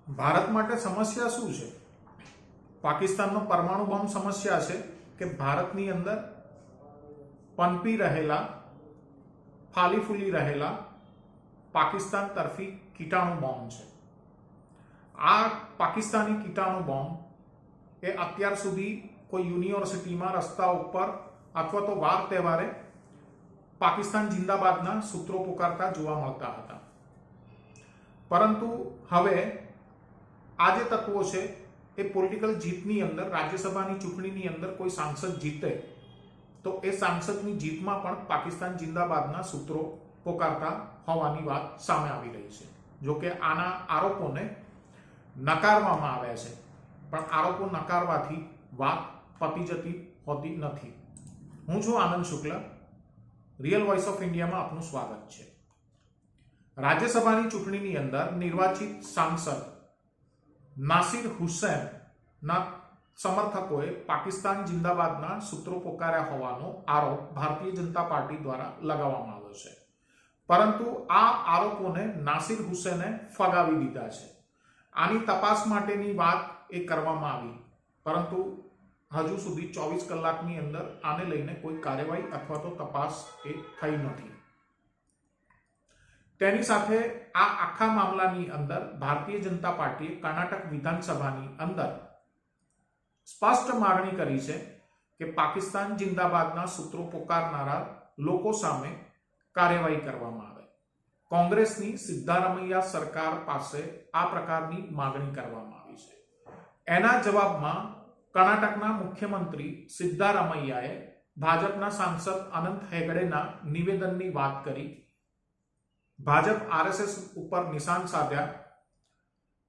ભારત માટે સમસ્યા શું છે? પાકિસ્તાનનો પરમાણુ બોમ્બ સમસ્યા છે કે ભારતની અંદર પનપી રહેલા, ફાલી ફૂલી રહેલા પાકિસ્તાન તરફી કીટાણુ બોમ્બ છે. આ પાકિસ્તાની કીટાણુ બોમ્બ એ અત્યાર સુધી કોઈ યુનિવર્સિટીમાં, રસ્તા ઉપર અથવા તો વાર તહેવારે પાકિસ્તાન જિંદાબાદના સૂત્રો પુકારતા જોવા મળતા હતા. પરંતુ હવે આ જે તત્વો છે એ પોલિટિકલ જીતની અંદર, રાજ્યસભાની ચૂંટણીની અંદર કોઈ સાંસદ જીતે તો એ સાંસદની જીતમાં પણ પાકિસ્તાન જિંદાબાદના સૂત્રો પોકારતા હોવાની વાત સામે આવી રહી છે. જોકે આના આરોપોને નકારવામાં આવ્યા છે, પણ આરોપો નકારવાથી વાત પતી જતી હોતી નથી. હું છું આનંદ શુક્લ, રિયલ વોઇસ ઓફ ઇન્ડિયામાં આપનું સ્વાગત છે. રાજ્યસભાની ચૂંટણીની અંદર નિર્વાચિત સાંસદ નાસિર હુસૈનના સમર્થકોએ પાકિસ્તાન જિંદાબાદના સૂત્રો પોકાર્યા હોવાનો આરોપ ભારતીય જનતા પાર્ટી દ્વારા લગાવવામાં આવ્યો છે. પરંતુ આ આરોપોને નાસિર હુસૈને ફગાવી દીધા છે. આની તપાસ માટેની વાત એ કરવામાં આવી, પરંતુ હજુ સુધી 24 કલાકની અંદર આને લઈને કોઈ કાર્યવાહી અથવા તો તપાસ એ થઈ નથી. તેની સાથે આ આખા મામલાની અંદર ભારતીય જનતા પાર્ટીએ કર્ણાટક વિધાનસભાની અંદર સ્પષ્ટ માગણી કરી છે કે પાકિસ્તાન જિંદાબાદના સૂત્રો પોકારનારા લોકો સામે કાર્યવાહી કરવામાં આવે. કોંગ્રેસની સિદ્ધારમૈયા સરકાર પાસે આ પ્રકારની માગણી કરવામાં આવી છે. એના જવાબમાં કર્ણાટકના મુખ્યમંત્રી સિદ્ધારમૈયાએ ભાજપના સાંસદ અનંત હેગડેના નિવેદનની વાત કરી. ભાજપ આરએસએસ ઉપર નિશાન સાધ્યા,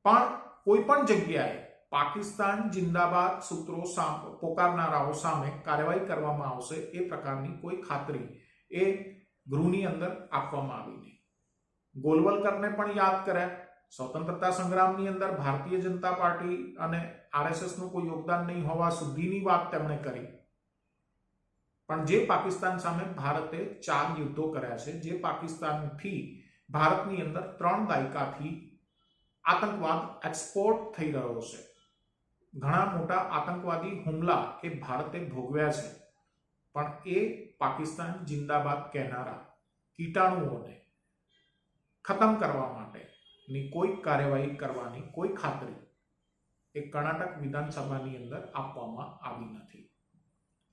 પણ કોઈ પણ જગ્યાએ પાકિસ્તાન જિંદાબાદ સૂત્રો પોકારનારાઓ સામે કાર્યવાહી કરવામાં આવશે એ પ્રકારની કોઈ ખાતરી એ ગૃહની અંદર આપવામાં આવી નહીં. ગોલવલકરને પણ યાદ કર્યા. સ્વતંત્રતા સંગ્રામની અંદર ભારતીય જનતા પાર્ટી અને આરએસએસનું કોઈ યોગદાન નહીં હોવા સુધીની વાત તેમણે કરી. પણ જે પાકિસ્તાન સામે ભારતે 4 યુદ્ધો કર્યા છે, જે પાકિસ્તાનથી ભારતની અંદર 3 દાયકાથી આતંકવાદ એક્સપોર્ટ થઈ રહ્યો છે, ઘણા મોટા આતંકવાદી હુમલા એ ભારતે ભોગવ્યા છે, પણ એ પાકિસ્તાન જિંદાબાદ કહેનારા કીટાણુઓને ખતમ કરવા માટેની કોઈ કાર્યવાહી કરવાની કોઈ ખાતરી એ કર્ણાટક વિધાનસભાની અંદર આપવામાં આવી નથી.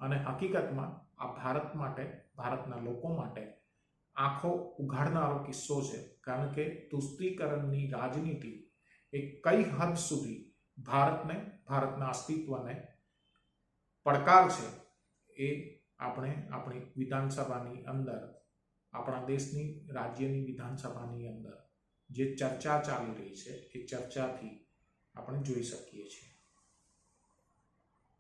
અને હકીકતમાં આ ભારત માટે, ભારતના લોકો માટે આંખો ઉઘાડનારો કિસ્સો છે. કારણ કે તુષ્ટિકરણની રાજનીતિ એ કઈ હદ સુધી ભારતને, ભારતના અસ્તિત્વને પડકાર છે એ આપણે આપણી વિધાનસભાની અંદર, આપણા દેશની રાજ્યની વિધાનસભાની અંદર જે ચર્ચા ચાલી રહી છે એ ચર્ચાથી આપણે જોઈ શકીએ છીએ.